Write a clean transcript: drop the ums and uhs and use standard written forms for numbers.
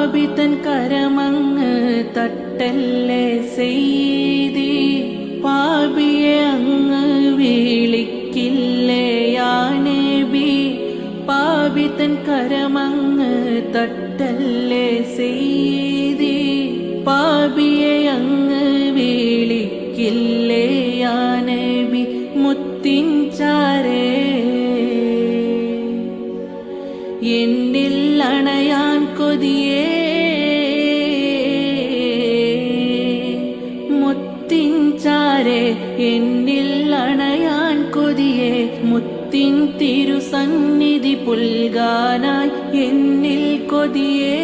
പാപിതൻ കരമങ്ങ് തട്ടല്ലേ സെയ്തി, പാപിയെ അങ്ങ് വിളിക്കില്ലേ യാ നബി. പാപിതൻ കരമങ്ങ് തട്ടല്ലേ സെയ്തി, പാപിയെ അങ്ങ് വിളിക്കില്ലേ യാ നബി. മുത്തിൻ ചാരേ എന്നിൽ അണയാൻ കൊതിയേ, മുത്തിൻ ചാരേ എന്നിൽ അണയാൻ കൊതിയേ. മുത്തിൻ തിരുസന്നിധി പുൽകാനായി എന്നിൽ കൊതിയേ.